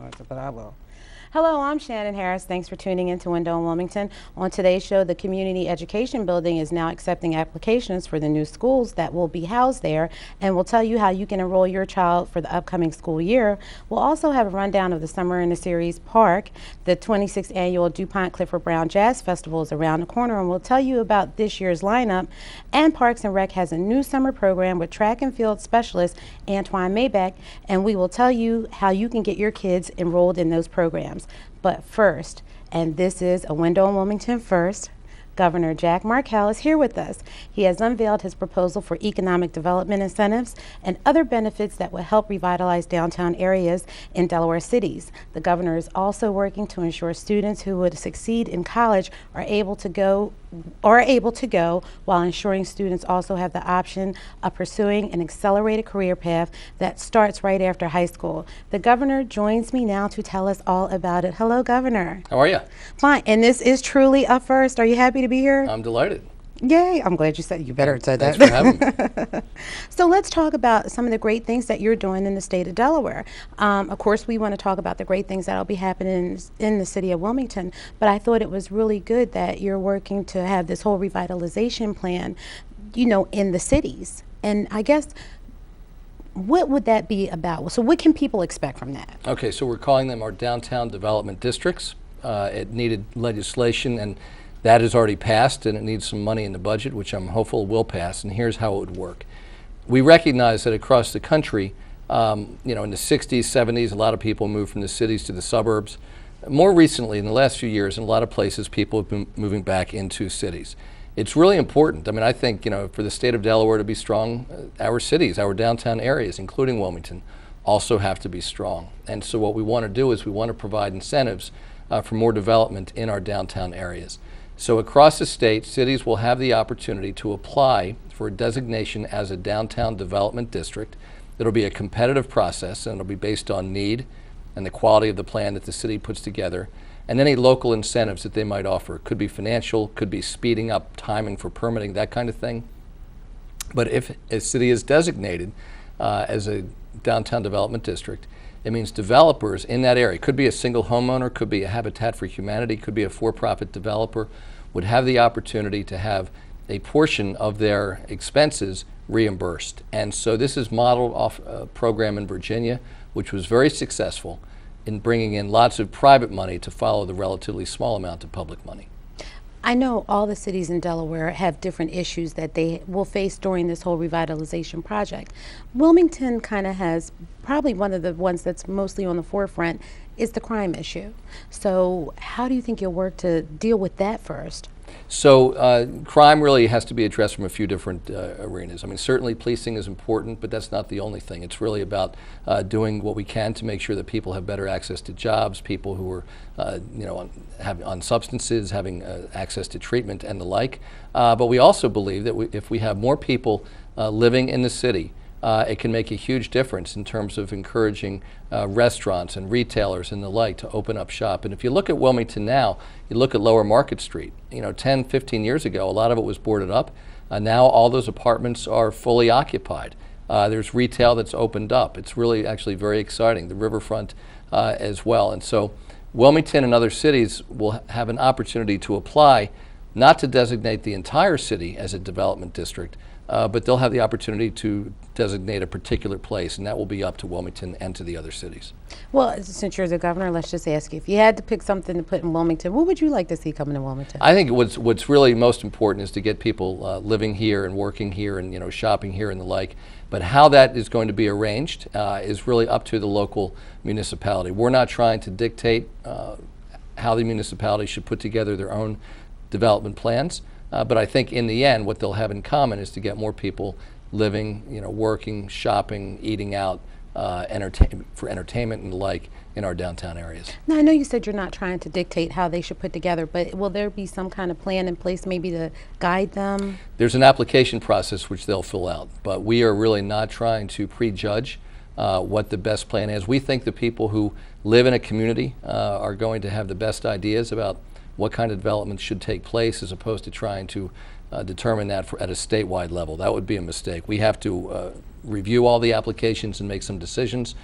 want to, but I will. Hello, I'm Shannan Harris. Thanks for tuning in to Window in Wilmington. On today's show, the Community Education Building is now accepting applications for the new schools that will be housed there, and we'll tell you how you can enroll your child for the upcoming school year. We'll also have a rundown of the Summer in the Series Park. The 26th annual DuPont Clifford Brown Jazz Festival is around the corner, and we'll tell you about this year's lineup. And Parks and Rec has a new summer program with track and field specialist Antoine Maybach, and we will tell you how you can get your kids enrolled in those programs. But first, and this is a Window in Wilmington first, Governor Jack Markell is here with us. He has unveiled his proposal for economic development incentives and other benefits that will help revitalize downtown areas in Delaware cities. The governor is also working to ensure students who would succeed in college are able to go while ensuring students also have the option of pursuing an accelerated career path that starts right after high school. The governor joins me now to tell us all about it. Hello, Governor. How are you? Fine. And this is truly a first. Are you happy to be here? I'm delighted. Yay. I'm glad you said you better say that. Thanks for having me. So let's talk about some of the great things that you're doing in the state of Delaware. Of course, we want to talk about the great things that will be happening in the city of Wilmington, but I thought it was really good that you're working to have this whole revitalization plan, in the cities. And I guess, what would that be about? So what can people expect from that? Okay, so we're calling them our downtown development districts. It needed legislation, and that has already passed, and it needs some money in the budget, which I'm hopeful will pass, and here's how it would work. We recognize that across the country, in the 60s, 70s, a lot of people moved from the cities to the suburbs. More recently, in the last few years, in a lot of places, people have been moving back into cities. It's really important. I mean, I think, for the state of Delaware to be strong, our cities, our downtown areas, including Wilmington, also have to be strong. And so what we want to do is we want to provide incentives for more development in our downtown areas. So across the state, cities will have the opportunity to apply for a designation as a downtown development district. It'll be a competitive process, and it'll be based on need and the quality of the plan that the city puts together, and any local incentives that they might offer. Could be financial, could be speeding up timing for permitting, that kind of thing. But if a city is designated as a downtown development district, it means developers in that area, could be a single homeowner, could be a Habitat for Humanity, could be a for-profit developer, would have the opportunity to have a portion of their expenses reimbursed. And so this is modeled off a program in Virginia, which was very successful in bringing in lots of private money to follow the relatively small amount of public money. I know all the cities in Delaware have different issues that they will face during this whole revitalization project. Wilmington kind of has probably one of the ones that's mostly on the forefront is the crime issue. So how do you think you'll work to deal with that first? So crime really has to be addressed from a few different arenas. I mean, certainly policing is important, but that's not the only thing. It's really about doing what we can to make sure that people have better access to jobs, people who are on substances, having access to treatment and the like. But we also believe that if we have more people living in the city, it can make a huge difference in terms of encouraging restaurants and retailers and the like to open up shop. And if you look at Wilmington now, you look at Lower Market Street, 10, 15 years ago, a lot of it was boarded up. Now all those apartments are fully occupied. There's retail that's opened up. It's really actually very exciting, the riverfront as well. And so Wilmington and other cities will have an opportunity to apply, not to designate the entire city as a development district, but they'll have the opportunity to designate a particular place, and that will be up to Wilmington and to the other cities. Well, since you're the governor, let's just ask you, if you had to pick something to put in Wilmington, what would you like to see coming to Wilmington? I think what's really most important is to get people living here and working here and shopping here and the like. But how that is going to be arranged is really up to the local municipality. We're not trying to dictate how the municipality should put together their own development plans. But I think in the end, what they'll have in common is to get more people living, working, shopping, eating out, for entertainment and the like in our downtown areas. Now, I know you said you're not trying to dictate how they should put together, but will there be some kind of plan in place maybe to guide them? There's an application process which they'll fill out, but we are really not trying to prejudge what the best plan is. We think the people who live in a community are going to have the best ideas about what kind of development should take place, as opposed to trying to determine that at a statewide level. That would be a mistake. We have to review all the applications and make some decisions,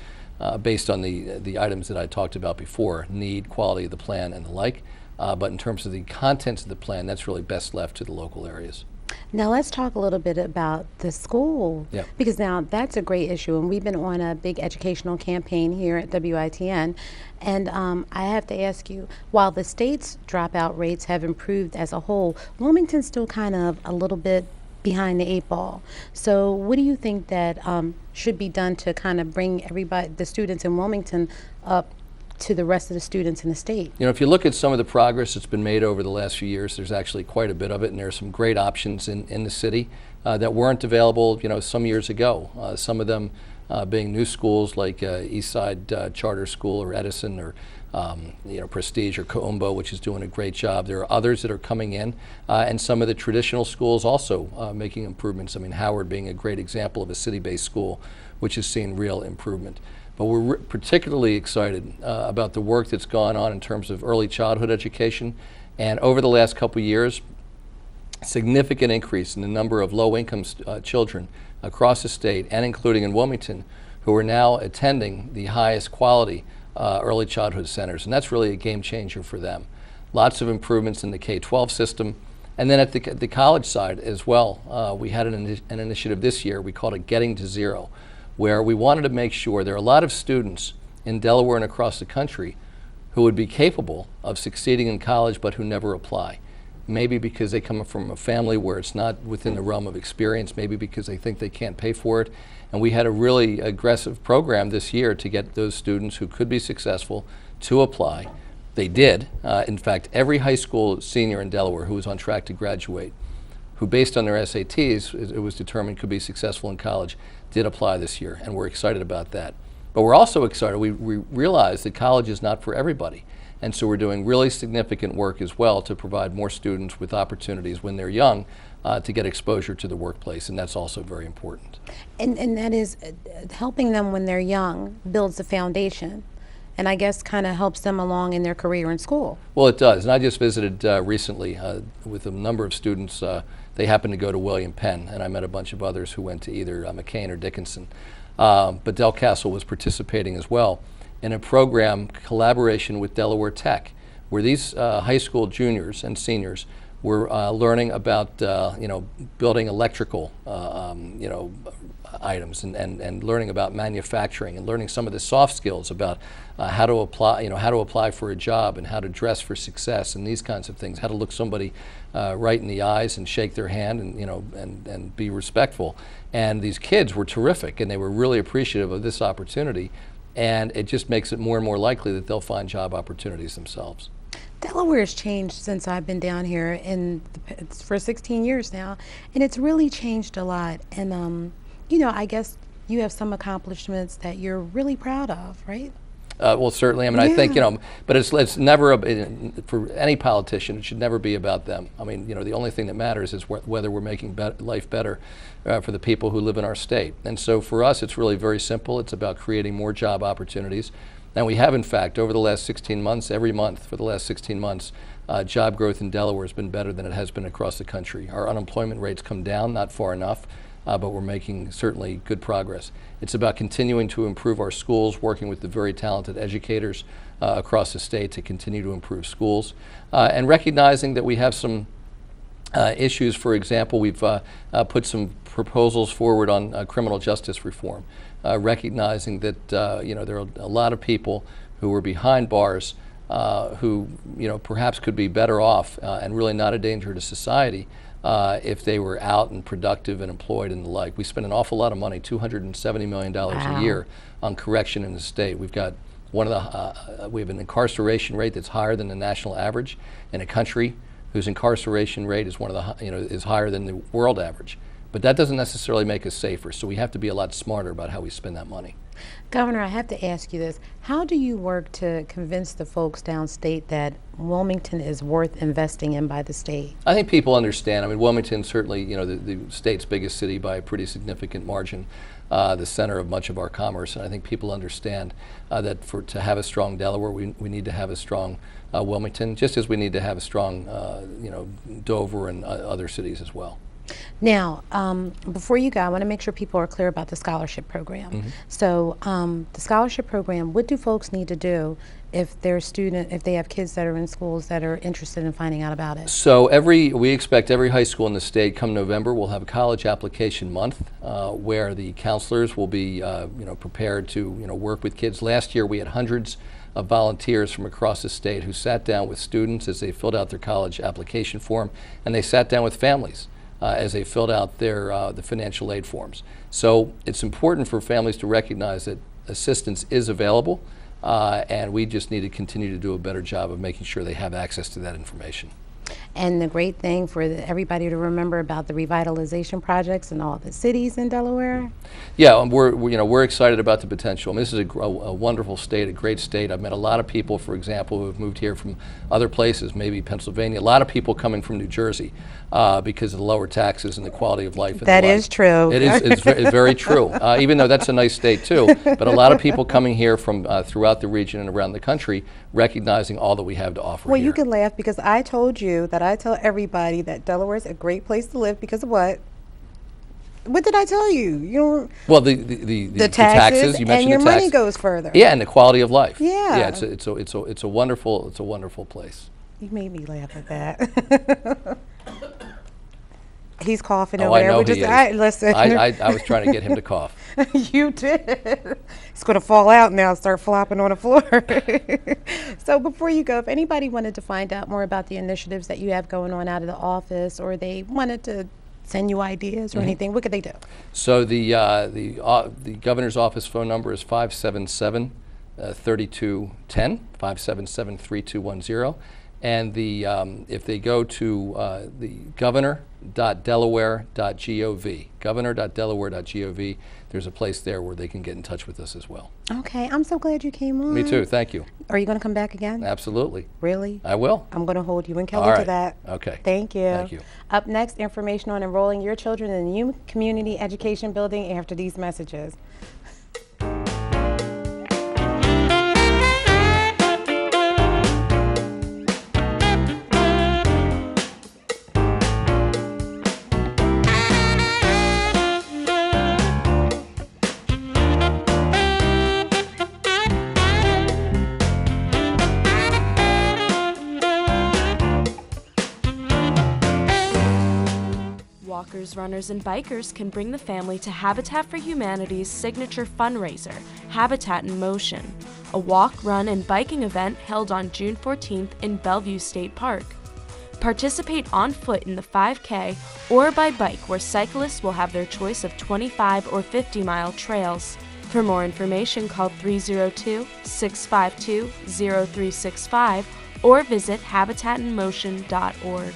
based on the items that I talked about before, need, quality of the plan, and the like. But in terms of the contents of the plan, that's really best left to the local areas. Now let's talk a little bit about the school, Yeah. because now that's a great issue, and we've been on a big educational campaign here at WITN, and I have to ask you, while the state's dropout rates have improved as a whole, Wilmington's still kind of a little bit behind the eight ball. So what do you think that should be done to kind of bring everybody, the students in Wilmington, up to the rest of the students in the state? You know, if you look at some of the progress that's been made over the last few years, there's actually quite a bit of it, and there are some great options in the city that weren't available, you know, some years ago. Some of them being new schools like Eastside Charter School or Edison or you know, Prestige or Kuumba, which is doing a great job. There are others that are coming in, and some of the traditional schools also making improvements. I mean, Howard being a great example of a city-based school, which has seen real improvement. But we're particularly excited about the work that's gone on in terms of early childhood education. And over the last couple of years, significant increase in the number of low-income children across the state, and including in Wilmington, who are now attending the highest quality early childhood centers. And that's really a game changer for them. Lots of improvements in the K-12 system. And then at the college side as well, we had an initiative this year, we called it Getting to Zero, where we wanted to make sure there are a lot of students in Delaware and across the country who would be capable of succeeding in college but who never apply. Maybe because they come from a family where it's not within the realm of experience, maybe because they think they can't pay for it. And we had a really aggressive program this year to get those students who could be successful to apply. They did. In fact, every high school senior in Delaware who was on track to graduate, who based on their SATs, it was determined could be successful in college, did apply this year, and we're excited about that. But we're also excited, we realize that college is not for everybody. And so we're doing really significant work as well to provide more students with opportunities when they're young to get exposure to the workplace, and that's also very important. And that is helping them when they're young builds the foundation, and I guess kind of helps them along in their career in school. Well, it does, and I just visited recently with a number of students. They happened to go to William Penn, and I met a bunch of others who went to either McCain or Dickinson. But Del Castle was participating as well in a program collaboration with Delaware Tech, where these high school juniors and seniors were learning about you know, building electrical you know, items and learning about manufacturing and learning some of the soft skills about how to apply, you know, how to apply for a job and how to dress for success and these kinds of things, how to look somebody right in the eyes and shake their hand and, you know, and be respectful. And these kids were terrific, and they were really appreciative of this opportunity, and it just makes it more and more likely that they'll find job opportunities themselves. Delaware has changed since I've been down here for 16 years now, and it's really changed a lot. And you know, I guess you have some accomplishments that you're really proud of, right? Well, certainly. I mean, I think, you know, but it's never, for any politician, it should never be about them. I mean, you know, the only thing that matters is whether we're making life better for the people who live in our state. And so for us, it's really very simple. It's about creating more job opportunities. And we have, in fact, over the last 16 months, every month for the last 16 months, job growth in Delaware has been better than it has been across the country. Our unemployment rates come down, not far enough, but we're making certainly good progress. It's about continuing to improve our schools, working with the very talented educators across the state to continue to improve schools, and recognizing that we have some issues. For example, we've put some proposals forward on criminal justice reform, recognizing that you know, there are a lot of people who are behind bars who, you know, perhaps could be better off and really not a danger to society if they were out and productive and employed and the like. We spend an awful lot of money, $270 million a year, on correction in the state. We've got one of the we have an incarceration rate that's higher than the national average in a country whose incarceration rate is one of the, you know, is higher than the world average. But that doesn't necessarily make us safer, so we have to be a lot smarter about how we spend that money. Governor, I have to ask you this. How do you work to convince the folks downstate that Wilmington is worth investing in by the state? I think people understand. I mean, Wilmington certainly, you know, the state's biggest city by a pretty significant margin, the center of much of our commerce, and I think people understand that to have a strong Delaware, we need to have a strong Wilmington, just as we need to have a strong, you know, Dover and other cities as well. Now, before you go, I want to make sure people are clear about the scholarship program. So, the scholarship program, what do folks need to do if if they have kids that are in schools that are interested in finding out about it? So we expect every high school in the state come November will have a college application month where the counselors will be prepared to work with kids. Last year we had hundreds of volunteers from across the state who sat down with students as they filled out their college application form, and they sat down with families as they filled out their the financial aid forms. So it's important for families to recognize that assistance is available, and we just need to continue to do a better job of making sure they have access to that information. And the great thing for everybody to remember about the revitalization projects in all the cities in Delaware. Yeah, we're excited about the potential. I mean, this is a wonderful state, a great state. I've met a lot of people, for example, who have moved here from other places, maybe Pennsylvania. A lot of people coming from New Jersey because of the lower taxes and the quality of life. That is true. It is. It's very true. Even though that's a nice state too, but a lot of people coming here from throughout the region and around the country, recognizing all that we have to offer. Well, here. you can laugh because I told you that I tell everybody that Delaware is a great place to live because of what? What did I tell you? You know. Well, the taxes. You mentioned and your the tax. money goes further. Yeah, and the quality of life. Yeah. Yeah, it's a wonderful place. You made me laugh at that. He's coughing Oh, over I there. know We he is. listen. I was trying to get him to cough. You did. It's going to fall out now and start flopping on the floor. So before you go, if anybody wanted to find out more about the initiatives that you have going on out of the office, or they wanted to send you ideas or anything, what could they do? So the governor's office phone number is 577-3210, 577-3210. And if they go to the governor.delaware.gov, governor.delaware.gov, there's a place there where they can get in touch with us as well. Okay, I'm so glad you came on. Me too, thank you. Are you going to come back again? Absolutely. Really? I will. I'm going to hold you and Kelly All right. to that. Okay. Thank you. Thank you. Up next, information on enrolling your children in the new community education building after these messages. Walkers, runners, and bikers can bring the family to Habitat for Humanity's signature fundraiser, Habitat in Motion, a walk, run, and biking event held on June 14th in Bellevue State Park. Participate on foot in the 5K or by bike, where cyclists will have their choice of 25 or 50-mile trails. For more information, call 302-652-0365 or visit habitatinmotion.org.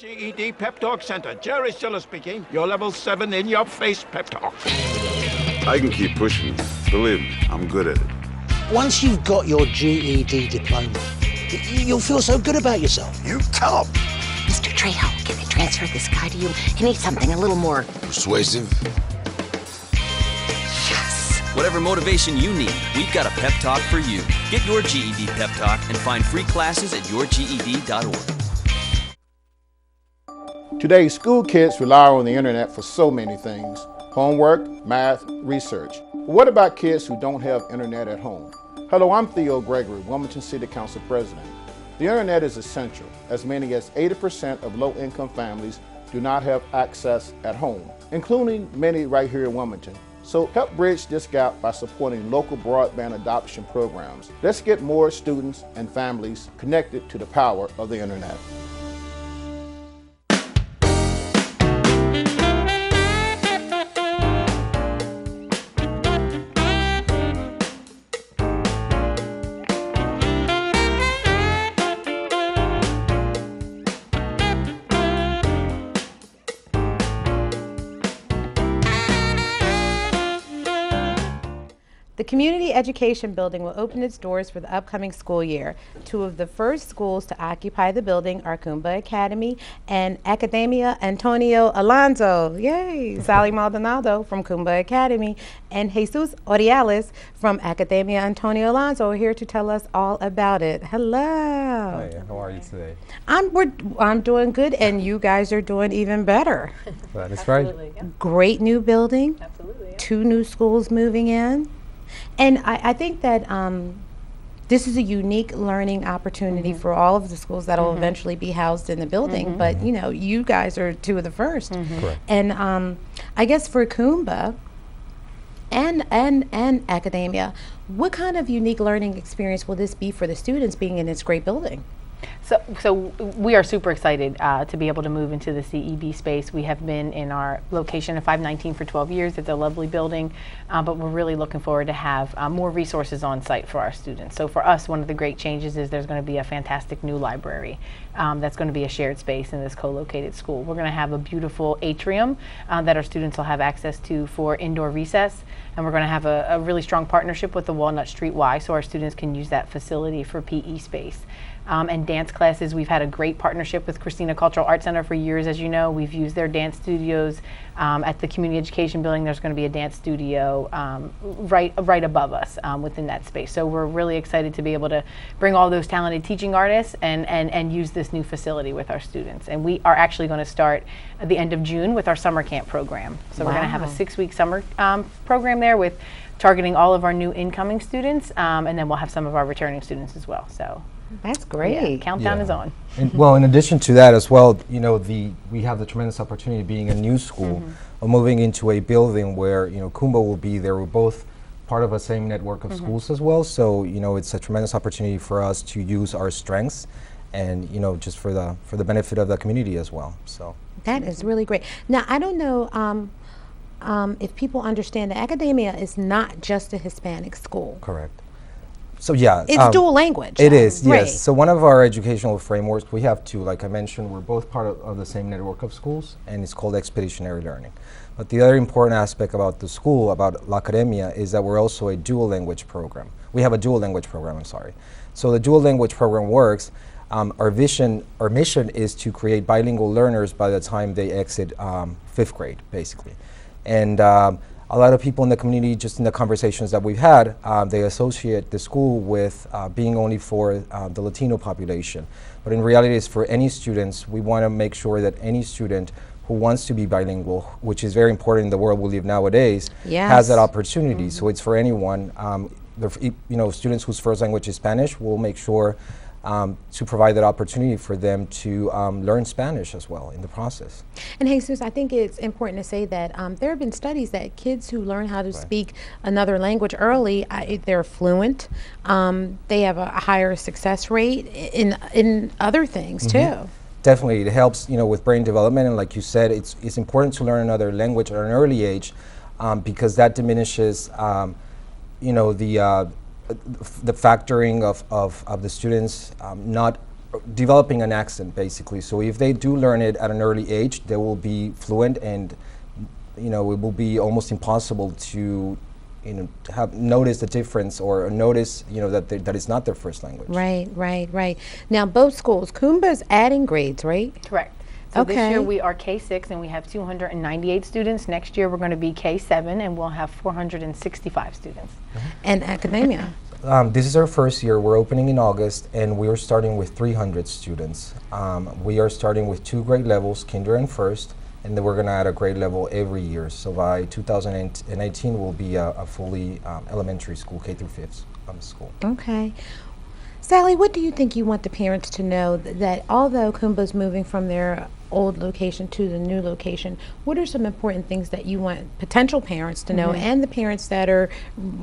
GED Pep Talk Center. Jerry Stiller speaking. Your level 7 in-your-face pep talk. I can keep pushing. Believe me, I'm good at it. Once you've got your GED diploma, you'll feel so good about yourself. You tell him. Mr. Trejo, can I transfer this guy to you? He needs something a little more Persuasive. yes. Whatever motivation you need, we've got a pep talk for you. Get your GED pep talk and find free classes at yourged.org. Today, school kids rely on the internet for so many things: homework, math, research. But what about kids who don't have internet at home? Hello, I'm Theo Gregory, Wilmington City Council President. The internet is essential, as many as 80% of low-income families do not have access at home, including many right here in Wilmington. So help bridge this gap by supporting local broadband adoption programs. Let's get more students and families connected to the power of the internet. The Community Education Building will open its doors for the upcoming school year. Two of the first schools to occupy the building are Kuumba Academy and Academia Antonia Alonso. Yay! Sally Maldonado from Kuumba Academy and Jesus Urdiales from Academia Antonia Alonso are here to tell us all about it. Hello. Hi, how are you today? I'm doing good, and you guys are doing even better. That is right. Yeah. Great new building. Absolutely. Yeah. 2 new schools moving in. And I think that this is a unique learning opportunity for all of the schools that will eventually be housed in the building. But, you know, you guys are 2 of the first. Correct. And I guess for Kuumba and Academia, what kind of unique learning experience will this be for the students being in this great building? So we are super excited to be able to move into the CEB space. We have been in our location of 519 for 12 years. It's a lovely building, but we're really looking forward to have more resources on site for our students. So for us, one of the great changes is there's going to be a fantastic new library that's going to be a shared space in this co-located school. We're going to have a beautiful atrium that our students will have access to for indoor recess, and we're going to have a really strong partnership with the Walnut Street Y, so our students can use that facility for PE space. And dance classes, we've had a great partnership with Christina Cultural Arts Center for years, as you know. We've used their dance studios. At the Community Education Building, there's going to be a dance studio right above us within that space. So we're really excited to be able to bring all those talented teaching artists and use this new facility with our students. And we are actually going to start at the end of June with our summer camp program. So we're going to have a 6-week summer program there with targeting all of our new incoming students, and then we'll have some of our returning students as well. So. That's great. Yeah, countdown is on. And, well, in addition to that as well, you know, we have the tremendous opportunity being a new school of moving into a building where, you know, Kuumba will be there. We're both part of a same network of schools as well. So, you know, it's a tremendous opportunity for us to use our strengths and, you know, just for the benefit of the community as well. So that is really great. Now, I don't know if people understand that Academia is not just a Hispanic school. Correct. So yeah, it's dual language. It is, right. Yes. So one of our educational frameworks, we have 2, like I mentioned, we're both part of the same network of schools, and it's called expeditionary learning. But the other important aspect about the school, about La Academia, is that we're also a dual language program. We have a dual language program, I'm sorry. So the dual language program works. Our mission is to create bilingual learners by the time they exit 5th grade, basically. And a lot of people in the community, just in the conversations that we've had, they associate the school with being only for the Latino population. But in reality, it's for any students. We want to make sure that any student who wants to be bilingual, which is very important in the world we live nowadays, has that opportunity. So it's for anyone. You know, students whose first language is Spanish, we'll make sure to provide that opportunity for them to learn Spanish as well in the process. And Jesus, I think it's important to say that there have been studies that kids who learn how to speak another language early, they're fluent, they have a higher success rate in other things too. Definitely, it helps, you know, with brain development, and like you said, it's important to learn another language at an early age because that diminishes, you know, the factoring of the students not developing an accent, basically. So if they do learn it at an early age, they will be fluent, and you know, it will be almost impossible to, you know, notice the difference or notice, you know, that it's not their first language. Right. Now both schools, Kuumba's adding grades, right? Correct. So this year we are K6 and we have 298 students. Next year we're going to be K7 and we'll have 465 students. And Academia? This is our first year. We're opening in August, and we are starting with 300 students. We are starting with 2 grade levels, kinder and first, and then we're going to add a grade level every year. So by 2018, we'll be a fully elementary school, K through 5th school. Okay. Sally, what do you think you want the parents to know that although Kuumba's moving from their old location to the new location, what are some important things that you want potential parents to know and the parents that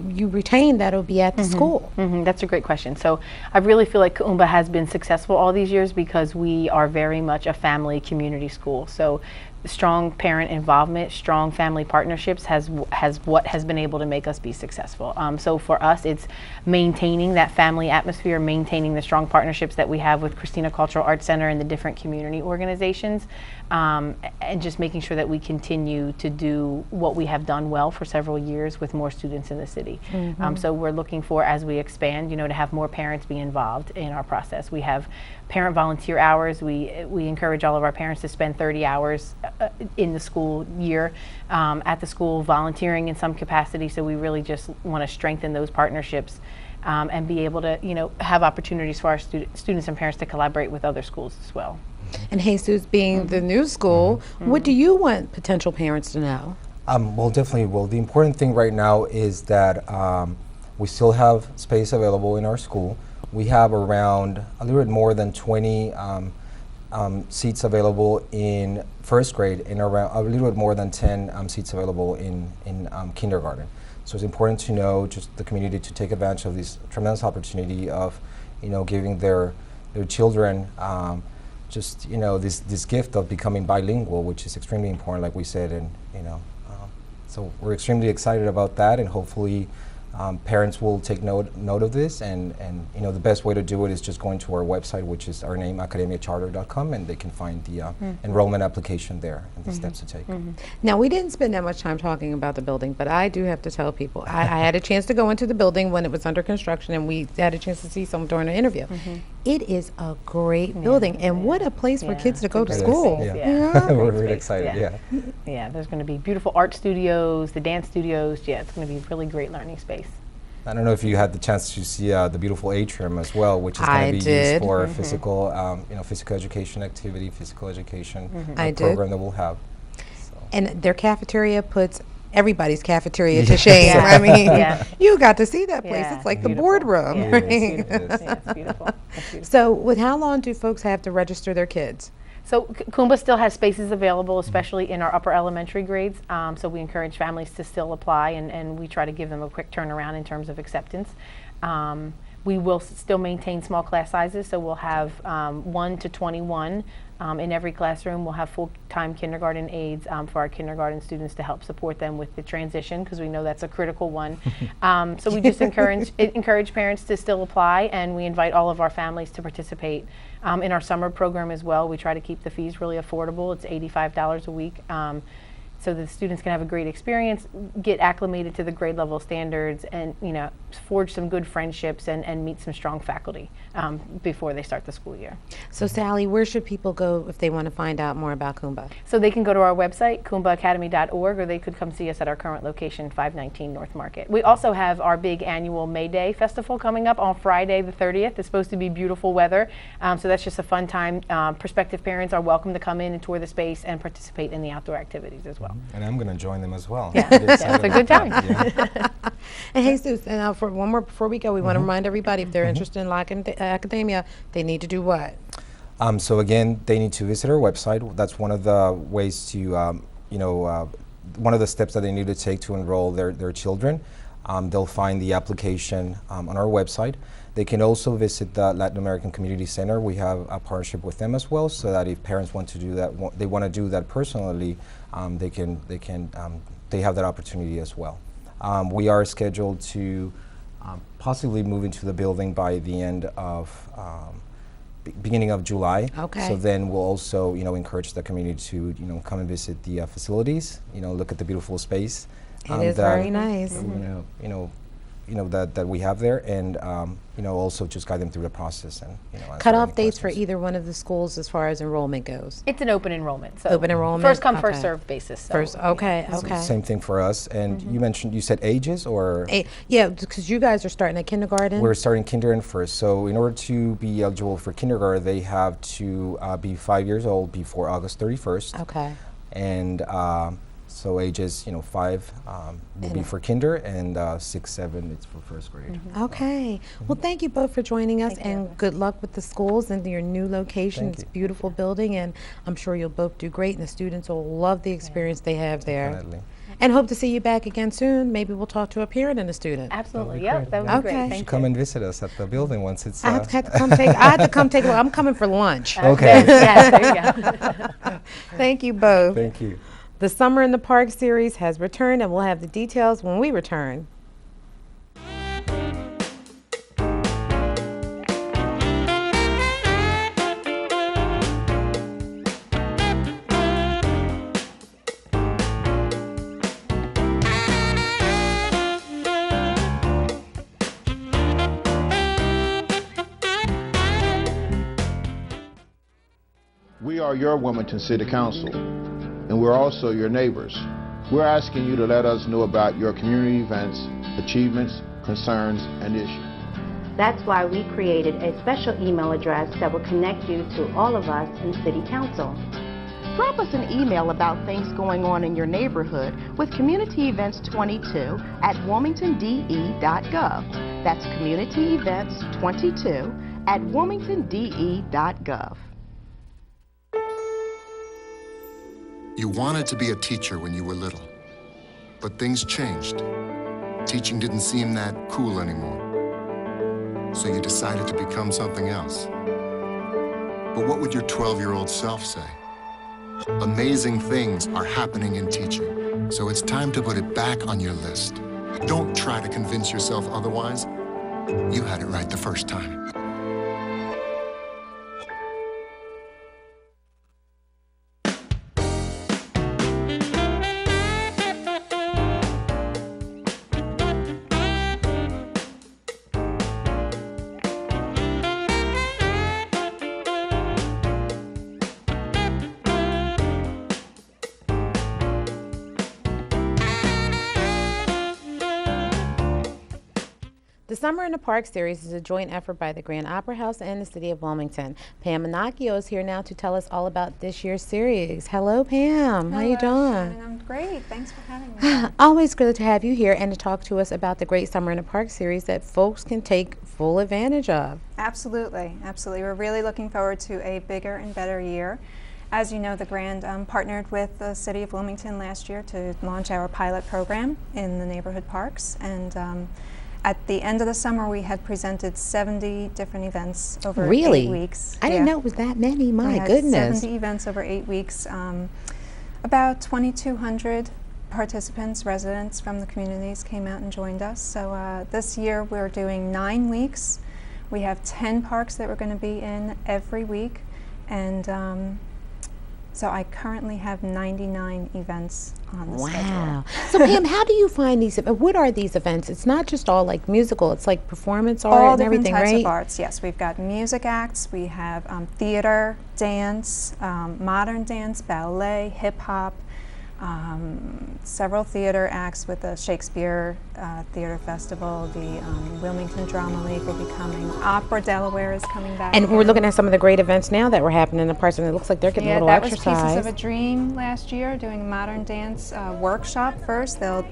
you retain that'll be at the school? That's a great question. So I really feel like Kuumba has been successful all these years because we are very much a family community school. So strong parent involvement, strong family partnerships has what has been able to make us be successful. So for us, it's maintaining that family atmosphere, maintaining the strong partnerships that we have with Christina Cultural Arts Center and the different community organizations, transitions, and just making sure that we continue to do what we have done well for several years with more students in the city. So we're looking for, as we expand, to have more parents be involved in our process. We have parent volunteer hours. We encourage all of our parents to spend 30 hours in the school year at the school volunteering in some capacity. So we really just want to strengthen those partnerships and be able to have opportunities for our students and parents to collaborate with other schools as well. And Jesus, being the new school, what do you want potential parents to know? Well, definitely. Well, the important thing right now is that we still have space available in our school. We have around a little bit more than 20 seats available in first grade and around a little bit more than 10 seats available in kindergarten. So it's important to know, just the community, to take advantage of this tremendous opportunity of, giving their children just this gift of becoming bilingual, which is extremely important, like we said, and so we're extremely excited about that, and hopefully parents will take note of this, and the best way to do it is just going to our website, which is our name, academiacharter.com, and they can find the enrollment application there and the steps to take. Now, we didn't spend that much time talking about the building, but I do have to tell people, I had a chance to go into the building when it was under construction, and we had a chance to see some during the interview. It is a great building, and what a place for kids to go to school. We're really excited, Yeah, there's going to be beautiful art studios, the dance studios. Yeah, it's going to be a really great learning space. I don't know if you had the chance to see the beautiful atrium as well, which is going to be used for physical, physical education activity, physical education program that we'll have. So. And their cafeteria puts everybody's cafeteria to shame. I mean, you got to see that place. It's like the boardroom. It's beautiful. So, with how long do folks have to register their kids? So Kuumba still has spaces available, especially in our upper elementary grades. So we encourage families to still apply, and we try to give them a quick turnaround in terms of acceptance. We will still maintain small class sizes, so we'll have 1 to 21 in every classroom. We'll have full-time kindergarten aides for our kindergarten students to help support them with the transition, because we know that's a critical one. So we just encourage parents to still apply, and we invite all of our families to participate in our summer program as well. We try to keep the fees really affordable. It's $85 a week. So the students can have a great experience, get acclimated to the grade level standards, and forge some good friendships and meet some strong faculty before they start the school year. So Sally, where should people go if they want to find out more about Kuumba? So they can go to our website, kuumbaacademy.org, or they could come see us at our current location, 519 North Market. We also have our big annual May Day Festival coming up on Friday the 30th. It's supposed to be beautiful weather, so that's just a fun time. Prospective parents are welcome to come in and tour the space and participate in the outdoor activities as well. And I'm going to join them as well. Yeah, it's a good time. And Jesus, and for one more before we go, we want to remind everybody, if they're interested in Academia, they need to do what? So again, they need to visit our website. That's one of the ways to, one of the steps that they need to take to enroll their children. They'll find the application on our website. They can also visit the Latin American Community Center. We have a partnership with them as well, so that if parents want to do that, they want to do that personally, they have that opportunity as well. We are scheduled to possibly move into the building by the end of beginning of July. Okay. So then we'll also encourage the community to come and visit the facilities. Look at the beautiful space. It is very nice. That we have there, and also just guide them through the process and Cutoff dates for either one of the schools as far as enrollment goes. It's an open enrollment. So open enrollment. First come, first served basis. So first, okay. So same thing for us. And you said ages, or? Yeah, because you guys are starting at kindergarten. We're starting kindergarten first. So in order to be eligible for kindergarten, they have to be 5 years old before August 31st. Okay. And so ages, 5 will be for kinder, and 6, 7 it's for first grade. Okay. Well, thank you both for joining us, and good luck with the schools and your new location. It's a beautiful building, and I'm sure you'll both do great, and the students will love the experience they have there. Definitely. And hope to see you back again soon. Maybe we'll talk to a parent and a student. Absolutely. Yeah, that would be great. Thank you you. Come and visit us at the building once it's. I have to come take. I have to come take. I'm coming for lunch. Okay. Yeah, there you go. Thank you both. Thank you. The Summer in the Park series has returned, and we'll have the details when we return. We are your Wilmington City Council, and we're also your neighbors. We're asking you to let us know about your community events, achievements, concerns, and issues. That's why we created a special email address that will connect you to all of us in City Council. Drop us an email about things going on in your neighborhood with Community Events 22 at wilmingtonde.gov. That's Community Events 22 at wilmingtonde.gov. You wanted to be a teacher when you were little, but things changed. Teaching didn't seem that cool anymore, so you decided to become something else. But what would your 12-year-old self say? Amazing things are happening in teaching, so it's time to put it back on your list. Don't try to convince yourself otherwise. You had it right the first time. The Summer in the Park series is a joint effort by the Grand Opera House and the City of Wilmington. Pam Manocchio is here now to tell us all about this year's series. Hello, Pam. How you doing? Shannon, I'm great. Thanks for having me. Always good to have you here and to talk to us about the great Summer in the Park series that folks can take full advantage of. Absolutely, absolutely. We're really looking forward to a bigger and better year. As you know, the Grand partnered with the City of Wilmington last year to launch our pilot program in the neighborhood parks, and at the end of the summer, we had presented 70 different events over 8 weeks. I didn't know it was that many. My goodness. 70 events over 8 weeks. About 2,200 participants, residents from the communities came out and joined us. So this year we're doing 9 weeks. We have 10 parks that we're going to be in every week. And so I currently have 99 events on the schedule. Wow. So Pam, how do you find these? What are these events? It's not just all like musical, it's like performance art and everything, right? All different types of arts, yes. We've got music acts, we have theater, dance, modern dance, ballet, hip hop, several theater acts with the Shakespeare Theater Festival. The Wilmington Drama League will be coming. Opera Delaware is coming back. And we're looking at some of the great events now that were happening in the parks, and it looks like they're getting a little exercise. Yeah, that was Pieces of a Dream last year, doing a modern dance workshop first. They'll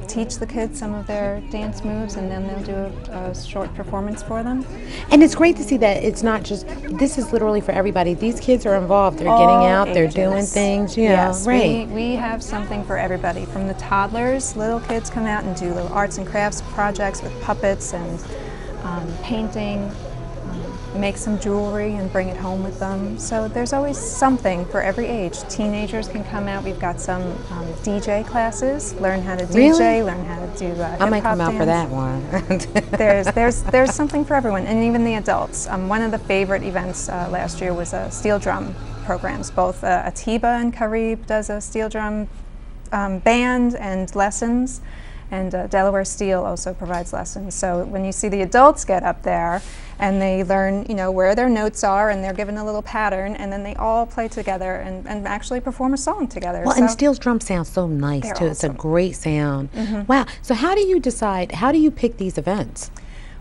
teach the kids some of their dance moves, and then they'll do a short performance for them. And it's great to see that it's not just, this is literally for everybody. These kids are involved. They're getting out, they're doing things, you know, right. We have something for everybody. From the toddlers, little kids come out and do little arts and crafts projects with puppets and painting, make some jewelry and bring it home with them. So there's always something for every age. Teenagers can come out. We've got some DJ classes, learn how to DJ, learn how to do hip hop. I might come out for that one. there's something for everyone, and even the adults. One of the favorite events last year was steel drum programs. Both Atiba and Carib does a steel drum band and lessons, and Delaware Steel also provides lessons. So when you see the adults get up there and they learn, you know, where their notes are, and they're given a little pattern, and then they all play together and actually perform a song together. Well, and steel drum sounds so nice too. Awesome. It's a great sound. Wow. So how do you decide, how do you pick these events?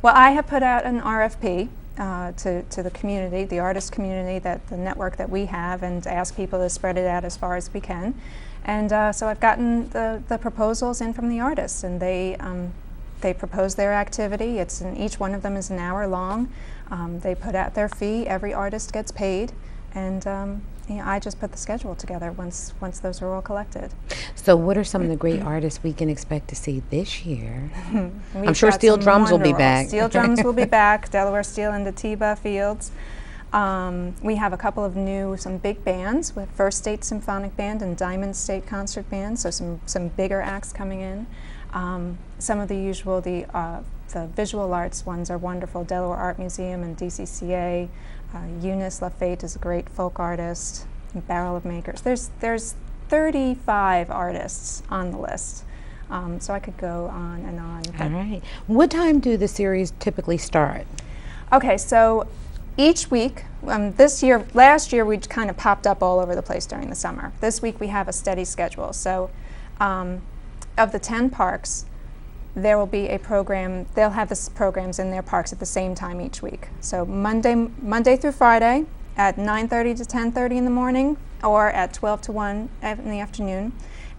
Well, I have put out an RFP to the community, the artist community, the network that we have, and ask people to spread it out as far as we can. And so I've gotten the proposals in from the artists, and they propose their activity. Each one of them is an hour long. They put out their fee. Every artist gets paid, and you know, I just put the schedule together once those are all collected. So what are some of the great artists we can expect to see this year? I'm sure steel drums will be back. Steel drums will be back. Delaware Steel and Atiba Fields. We have a couple of some big bands with First State Symphonic Band and Diamond State Concert Band, so some bigger acts coming in. Some of the usual, the visual arts ones are wonderful. Delaware Art Museum and DCCA. Eunice LaFate is a great folk artist. Barrel of Makers. There's 35 artists on the list. So I could go on and on. All right. What time do the series typically start? Okay, so Each week, last year we kind of popped up all over the place during the summer. This week we have a steady schedule. So of the 10 parks, there will be a program, they'll have the programs in their parks at the same time each week. So Monday through Friday at 9:30 to 10:30 in the morning, or at 12 to 1 in the afternoon.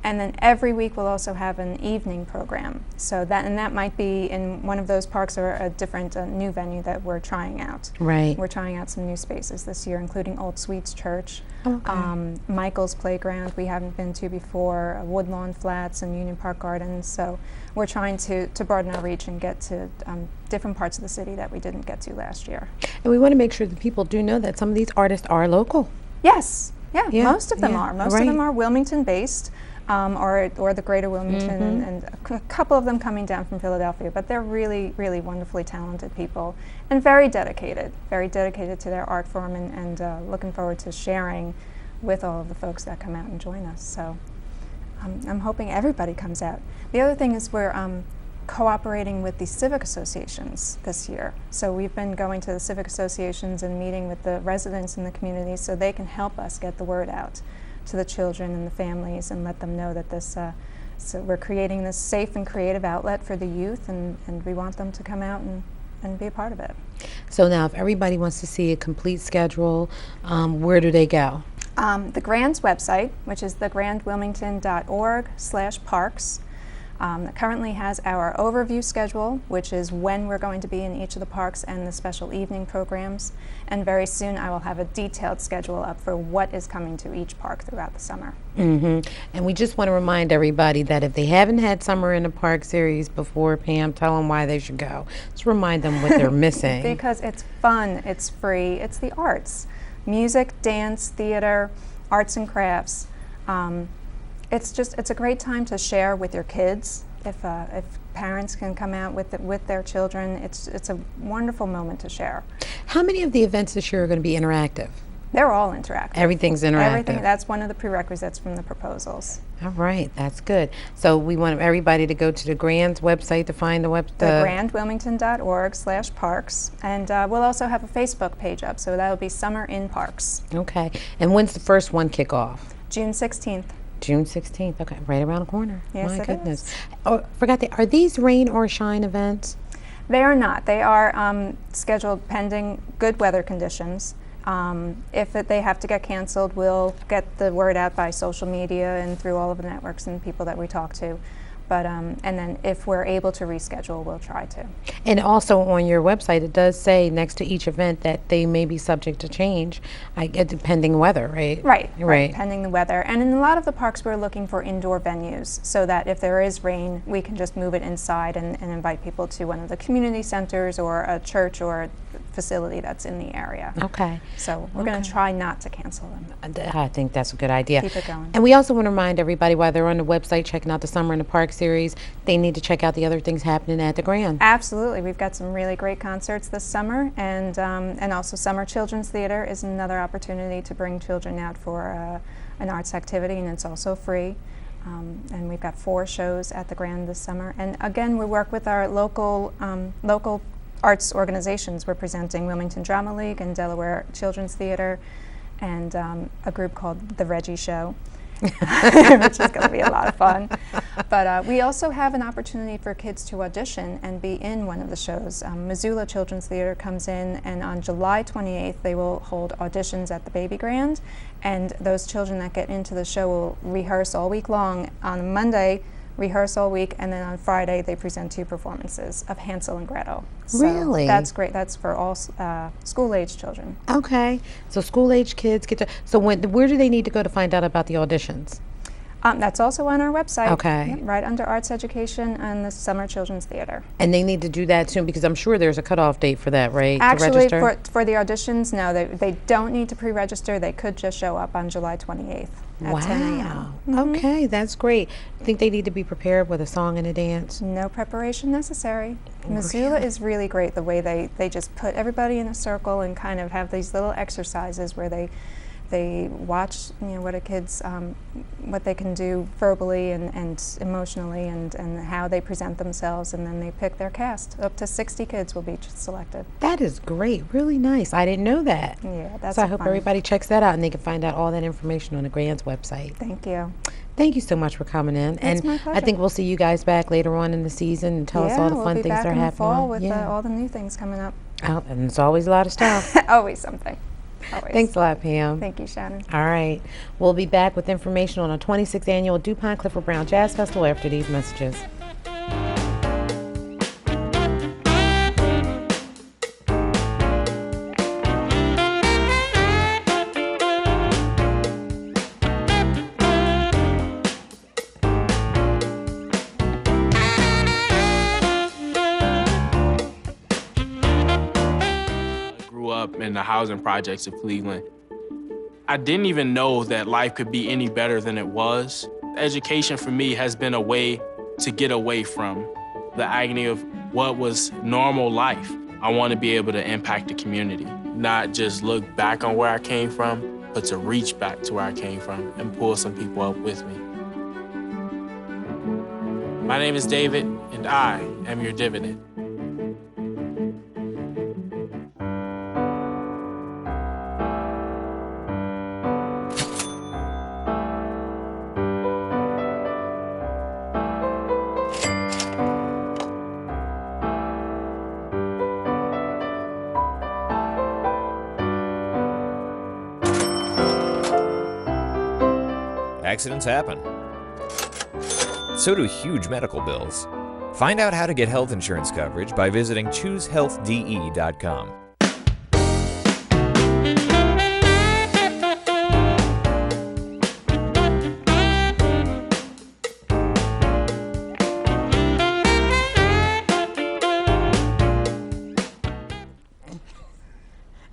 And then every week we'll also have an evening program. So that might be in one of those parks or a different new venue that we're trying out. Right. We're trying out some new spaces this year, including Old Sweets Church, Okay. Michael's Playground we haven't been to before, Woodlawn Flats and Union Park Gardens. So we're trying to broaden our reach and get to different parts of the city that we didn't get to last year. And we want to make sure that people do know that some of these artists are local. Yes. Yeah, Yeah, most of them yeah, are. Most right. of them are Wilmington-based, or the greater Wilmington, and a couple of them coming down from Philadelphia. But they're really, really wonderfully talented people and very dedicated to their art form, and looking forward to sharing with all of the folks that come out and join us. So I'm hoping everybody comes out. The other thing is we're cooperating with the civic associations this year. So we've been going to the civic associations and meeting with the residents in the community so they can help us get the word out to the children and the families and let them know that this, so we're creating this safe and creative outlet for the youth, and we want them to come out and be a part of it. So now if everybody wants to see a complete schedule, where do they go? The Grand's website, which is thegrandwilmington.org/parks, currently has our overview schedule, which is when we're going to be in each of the parks and the special evening programs. And very soon I will have a detailed schedule up for what is coming to each park throughout the summer. And we just want to remind everybody that if they haven't had Summer in the Park series before, Pam, tell them why they should go. Just remind them what they're missing. Because it's fun, it's free, it's the arts. Music, dance, theater, arts and crafts. It's a great time to share with your kids. If parents can come out with their children, it's a wonderful moment to share. How many of the events this year are going to be interactive? They're all interactive. Everything's interactive. Everything. That's one of the prerequisites from the proposals. All right, that's good. So we want everybody to go to the Grand's website to find the thegrandwilmington.org/parks, and we'll also have a Facebook page up, so that'll be Summer in Parks. Okay, and when's the first one kick off? June 16th. June 16th, okay, right around the corner. Yes, My it goodness. is. Oh, forgot are these rain or shine events? They are not. They are scheduled pending good weather conditions. If they have to get canceled, we'll get the word out by social media and through all of the networks and people that we talk to. But and then if we're able to reschedule, we'll try to. And also on your website, it does say next to each event that they may be subject to change, depending weather, right? Right, pending the weather. And in a lot of the parks, we're looking for indoor venues so that if there is rain, we can just move it inside and invite people to one of the community centers or a church or a facility that's in the area. Okay. So we're going to try not to cancel them. I think that's a good idea. Keep it going. And we also want to remind everybody while they're on the website checking out the Summer in the Park series, they need to check out the other things happening at the Grand. Absolutely. We've got some really great concerts this summer, and also Summer Children's Theater is another opportunity to bring children out for an arts activity, and it's also free. And we've got 4 shows at the Grand this summer. And again, we work with our local arts organizations. We're presenting Wilmington Drama League and Delaware Children's Theater, and a group called The Reggie Show, which is going to be a lot of fun. But we also have an opportunity for kids to audition and be in one of the shows. Missoula Children's Theater comes in, and on July 28th they will hold auditions at the Baby Grand, and those children that get into the show will rehearse all week long. On Monday, rehearse all week, and then on Friday they present 2 performances of Hansel and Gretel. So really? That's great. That's for all school-age children. Okay, so school-age kids get to. So where do they need to go to find out about the auditions? That's also on our website. Okay. Yep, right under Arts Education and the Summer Children's Theater. And they need to do that soon because I'm sure there's a cutoff date for that, right? Actually, to register? for the auditions, no, they don't need to pre-register. They could just show up on July 28th at 10 a.m. Okay, that's great. I think they need to be prepared with a song and a dance. No preparation necessary. Missoula is really great the way they just put everybody in a circle and kind of have these little exercises where they they watch, what a kid's, what they can do verbally and emotionally, and how they present themselves, and then they pick their cast. Up to 60 kids will be selected. That is great, really nice. I didn't know that. Yeah, that's so I hope fun. everybody checks that out, and they can find out all that information on the Grants website. Thank you. Thank you so much for coming in. It's my I pleasure. think we'll see you guys back later on in the season and tell us all the fun things that are we'll be back in the happening. fall with all the new things coming up. Oh, and it's always a lot of stuff. Always something. Always. Thanks a lot, Pam. Thank you, Shannon. All right. We'll be back with information on the 26th annual DuPont Clifford Brown Jazz Festival after these messages. In the housing projects of Cleveland. I didn't even know that life could be any better than it was. Education for me has been a way to get away from the agony of what was normal life. I want to be able to impact the community, not just look back on where I came from, but to reach back to where I came from and pull some people up with me. My name is David, and I am your dividend. Accidents happen. So do huge medical bills. Find out how to get health insurance coverage by visiting ChooseHealthDE.com.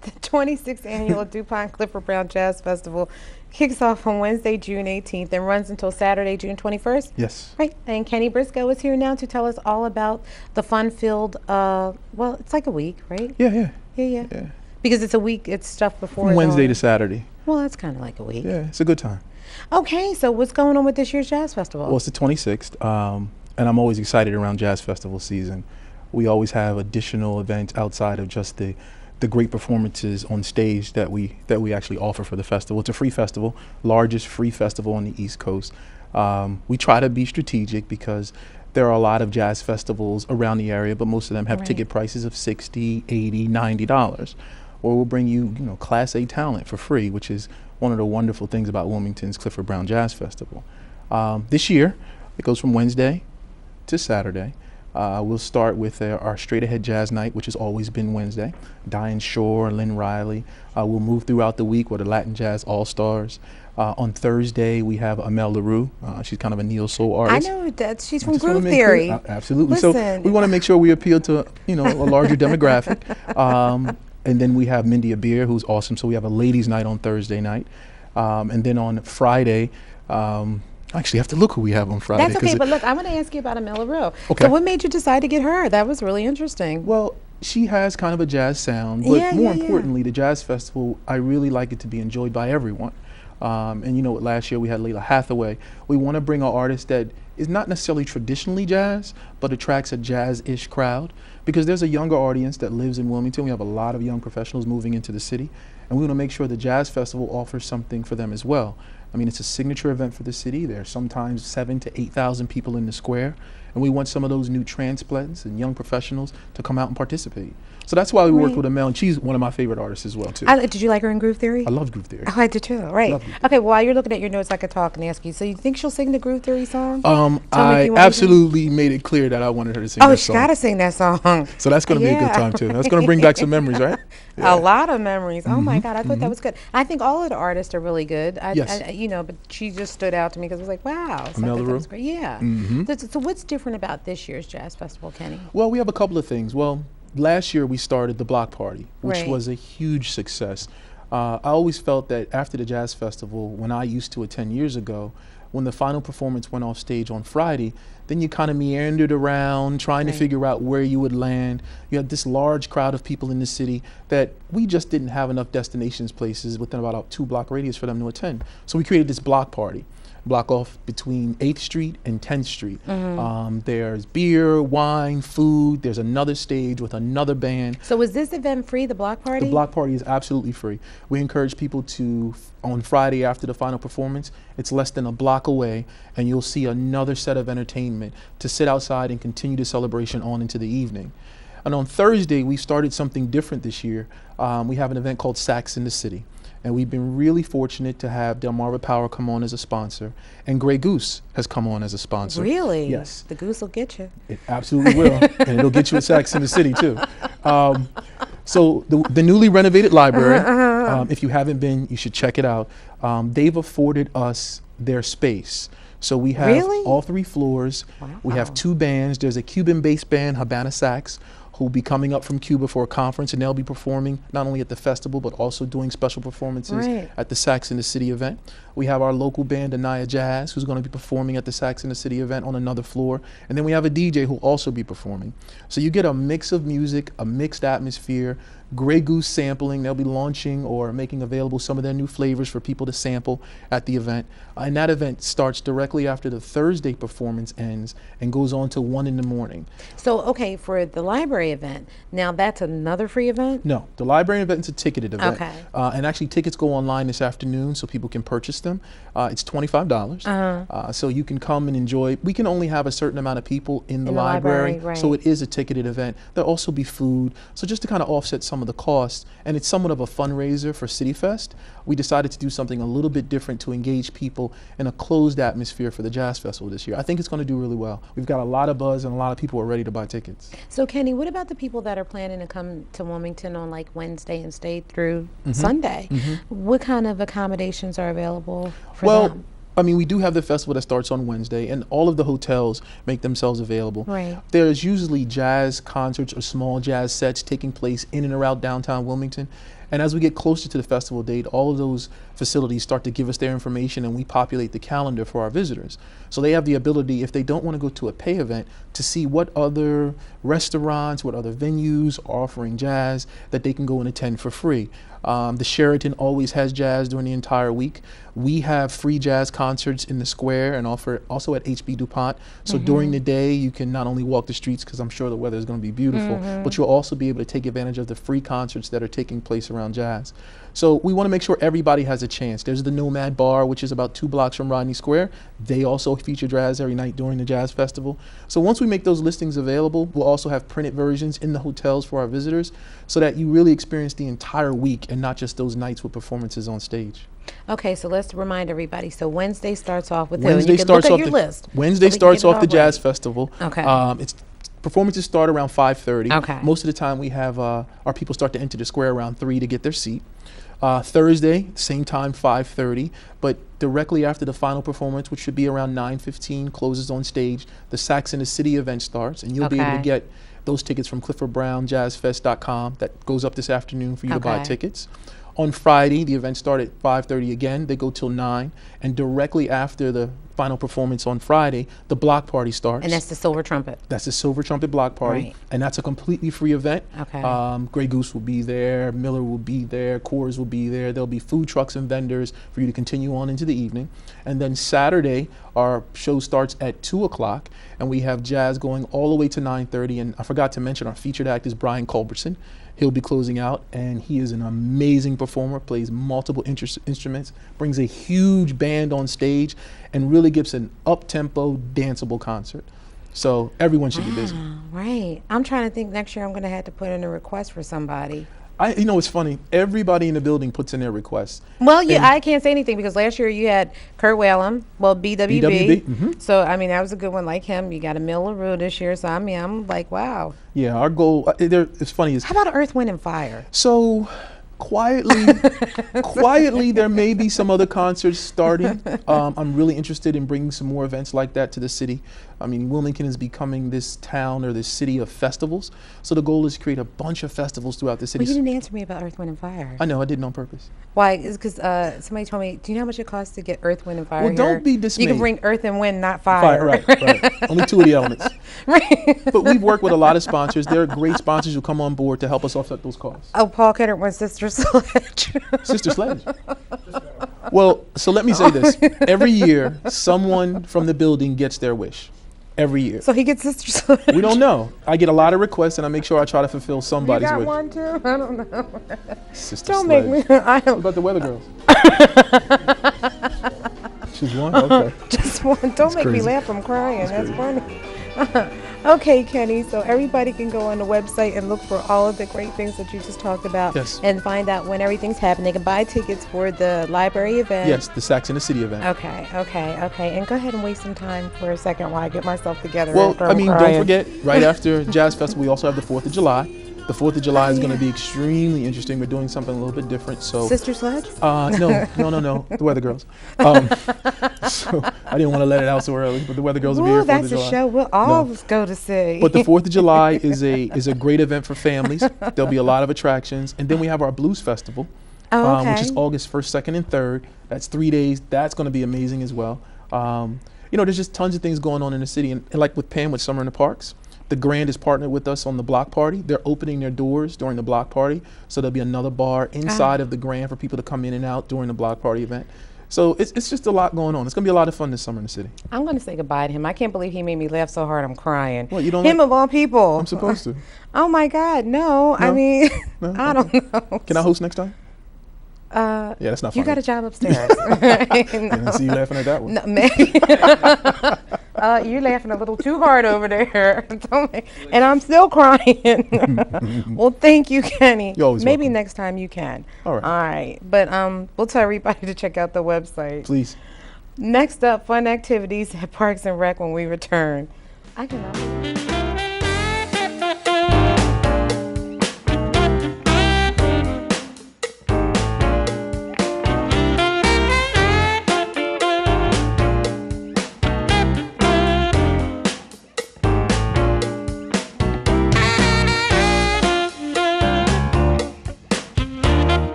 The 26th annual DuPont Clifford Brown Jazz Festival kicks off on Wednesday, June 18th and runs until Saturday, June 21st. Yes. Right. And Kenny Briscoe is here now to tell us all about the fun-filled, well, it's like a week, right? Yeah. Yeah. Because it's a week, it's stuff before. From Wednesday to Saturday. Well, that's kind of like a week. Yeah, it's a good time. Okay, so what's going on with this year's Jazz Festival? Well, it's the 26th, and I'm always excited around Jazz Festival season. We always have additional events outside of just the great performances on stage that we actually offer for the festival. It's a free festival, largest free festival on the East Coast. We try to be strategic because there are a lot of jazz festivals around the area, but most of them have ticket prices of $60, $80, $90. Or we'll bring you, Class A talent for free, which is one of the wonderful things about Wilmington's Clifford Brown Jazz Festival. This year, it goes from Wednesday to Saturday. We'll start with our Straight Ahead Jazz Night, which has always been Wednesday. Diane Shore, Lynn Riley. We'll move throughout the week with the Latin Jazz All-Stars. On Thursday, we have Amel LaRue. She's kind of a neo-soul artist. I know that she's from Groove Theory. Absolutely. Listen. So we want to make sure we appeal to a larger demographic. And then we have Mindy Abir, who's awesome. So we have a ladies' night on Thursday night. And then on Friday, actually, I have to look who we have on Friday. That's okay, but look, I want to ask you about Amel LaRue. Okay. So what made you decide to get her? That was really interesting. Well, she has kind of a jazz sound, but more importantly, the Jazz Festival, I really like it to be enjoyed by everyone. And last year we had Layla Hathaway. We want to bring an artist that is not necessarily traditionally jazz, but attracts a jazz-ish crowd, because there's a younger audience that lives in Wilmington. We have a lot of young professionals moving into the city, and we want to make sure the Jazz Festival offers something for them as well. I mean, it's a signature event for the city. There's sometimes 7,000 to 8,000 people in the square, and we want some of those new transplants and young professionals to come out and participate. So that's why we work with Amel, and she's one of my favorite artists as well, too. Did you like her in Groove Theory? I love Groove Theory. Oh, I did too, right. Okay, while you're looking at your notes, I could talk and ask you. So you think she'll sing the Groove Theory song? I absolutely made it clear that I wanted her to sing that song. Oh, she got to sing that song. So that's going to be a good time, too. That's going to bring back some memories, right? A lot of memories. Oh, my God. I thought that was good. I think all of the artists are really good. Yes. But she just stood out to me because I was like, wow. So Amel LaRue? Yeah. So what's different about this year's Jazz Festival, Kenny? Well, we have a couple of things. Well, last year we started the Block Party, which was a huge success. I always felt that after the Jazz Festival, when I used to attend years ago, when the final performance went off stage on Friday, then you kind of meandered around trying to figure out where you would land. You had this large crowd of people in the city that we just didn't have enough destinations places within about a 2-block radius for them to attend. So we created this block party. Block off between 8th Street and 10th Street. There's beer, wine, food. There's another stage with another band. So is this event free, the block party? The block party is absolutely free. We encourage people to, on Friday after the final performance, it's less than a block away, and you'll see another set of entertainment to sit outside and continue the celebration on into the evening. And on Thursday, we started something different this year. We have an event called Sax in the City. And we've been really fortunate to have Delmarva Power come on as a sponsor, and Grey Goose has come on as a sponsor. Really? Yes. The goose will get you. It absolutely will, and it'll get you at Sax in the City too. So the newly renovated library, if you haven't been, you should check it out. They've afforded us their space. So we have all 3 floors. Wow. We have 2 bands. There's a Cuban-based band, Habana Sax, who will be coming up from Cuba for a conference, and they'll be performing not only at the festival, but also doing special performances at the Sax in the City event. We have our local band, Anaya Jazz, who's going to be performing at the Sax in the City event on another floor. And then we have a DJ who'll also be performing. So you get a mix of music, a mixed atmosphere, Grey Goose sampling. They'll be launching or making available some of their new flavors for people to sample at the event. And that event starts directly after the Thursday performance ends and goes on to 1 in the morning. So, okay, for the library event, now that's another free event? No, the library event is a ticketed event. Okay. And actually tickets go online this afternoon so people can purchase them. It's $25. So you can come and enjoy. We can only have a certain amount of people in the library, so it is a ticketed event. There'll also be food. So just to kind of offset some of the costs, and it's somewhat of a fundraiser for City Fest, we decided to do something a little bit different to engage people in a closed atmosphere for the Jazz Festival this year. I think it's going to do really well. We've got a lot of buzz and a lot of people are ready to buy tickets. So Kenny, what about the people that are planning to come to Wilmington on like Wednesday and stay through Sunday? What kind of accommodations are available for them? I mean, we do have the festival that starts on Wednesday, and all of the hotels make themselves available. Right. There's usually jazz concerts or small jazz sets taking place in and around downtown Wilmington. And as we get closer to the festival date, all of those facilities start to give us their information, and we populate the calendar for our visitors. So they have the ability, if they don't want to go to a pay event, to see what other restaurants, what other venues are offering jazz that they can go and attend for free. The Sheraton always has jazz during the entire week. We have free jazz concerts in the square and also at HB DuPont. So during the day, you can not only walk the streets, because I'm sure the weather is going to be beautiful, but you'll also be able to take advantage of the free concerts that are taking place around jazz. So we want to make sure everybody has a chance. There's the Nomad Bar, which is about 2 blocks from Rodney Square. They also feature jazz every night during the Jazz Festival. So once we make those listings available, we'll also have printed versions in the hotels for our visitors so that you really experience the entire week and not just those nights with performances on stage. Okay, so let's remind everybody. So Wednesday starts off with Wednesday starts off the Jazz Festival. Okay. Performances start around 5:30. Okay. Most of the time we have our people start to enter the square around 3 to get their seat. Thursday, same time, 5:30, but directly after the final performance, which should be around 9:15, closes on stage. The Sax in the City event starts, and you'll be able to get those tickets from CliffordBrownJazzFest.com. That goes up this afternoon for you to buy tickets. On Friday, the event started at 5:30 again. They go till 9, and directly after the final performance on Friday, the block party starts. And that's the Silver Trumpet. That's the Silver Trumpet block party, and that's a completely free event. Okay. Grey Goose will be there, Miller will be there, Coors will be there. There'll be food trucks and vendors for you to continue on into the evening. And then Saturday, our show starts at 2 o'clock, and we have jazz going all the way to 9:30. And I forgot to mention, our featured act is Brian Culbertson. He'll be closing out, and he is an amazing performer, plays multiple instruments, brings a huge band on stage, and really gives an up-tempo, danceable concert. So everyone should be busy. Right. I'm trying to think next year I'm going to have to put in a request for somebody. You know, it's funny. Everybody in the building puts in their requests. Well, yeah, I can't say anything because last year you had Kurt Whalum, well, BWB. So, I mean, that was a good one like him. You got Emil LaRue this year. So, I mean, I'm like, wow. Yeah, our goal, it's funny. How about Earth, Wind, and Fire? So, Quietly, there may be some other concerts starting. I'm really interested in bringing some more events like that to the city. I mean, Wilmington is becoming this town or this city of festivals. So the goal is to create a bunch of festivals throughout the city. Well, you didn't answer me about Earth, Wind, and Fire. I know, I did it on purpose. Why? It's because somebody told me, do you know how much it costs to get Earth, Wind, and Fire Well, don't be dismayed. You can bring Earth and Wind, not fire. Right. Only two of the elements. Right. But we've worked with a lot of sponsors. There are great sponsors who come on board to help us offset those costs. Oh, Paul Kennard wants Sister Sledge. Sister Sledge? Well, so let me say this. Every year, someone from the building gets their wish. Every year. So he gets Sister Sledge? We don't know. I get a lot of requests, and I make sure I try to fulfill somebody's wish. You got one, too? I don't know. Sister Don't Sledge. make me. What about the Weather Girls? She's one? Okay. Just one. Don't That's make me crazy. laugh. I'm crying. That's That's funny. Okay, Kenny, so everybody can go on the website and look for all of the great things that you just talked about. Yes. And find out when everything's happening. They can buy tickets for the library event. Yes, the Sax in the City event. Okay. And go ahead and waste some time for a second while I get myself together. Well, after I I'm mean, crying. don't forget, right after Jazz Festival, we also have the 4th of July. The 4th of July is going to be extremely interesting. We're doing something a little bit different. So Sister Sledge? No. The Weather Girls. So I didn't want to let it out so early, but the Weather Girls will be here 4th that's of July. a show we'll all go to see. But the 4th of July is a great event for families. There'll be a lot of attractions. And then we have our Blues Festival, which is August 1st, 2nd, and 3rd. That's 3 days. That's going to be amazing as well. There's just tons of things going on in the city. And like with Pam with Summer in the Parks, the Grand is partnered with us on the block party. They're opening their doors during the block party. So there'll be another bar inside of the Grand for people to come in and out during the block party event. So it's just a lot going on. It's going to be a lot of fun this summer in the city. I'm going to say goodbye to him. I can't believe he made me laugh so hard I'm crying. Well, you don't him of all people. I'm supposed to. Oh, my God. No. I mean, No? I don't know. Can I host next time? Yeah, that's not funny. You got a job upstairs. I didn't see you laughing at that one. No, maybe. You're laughing a little too hard over there. And I'm still crying. Well, thank you, Kenny. You're always maybe welcome. next time you can. All right. All right. But we'll tell everybody to check out the website. Please. Next up, fun activities at Parks and Rec when we return. I cannot.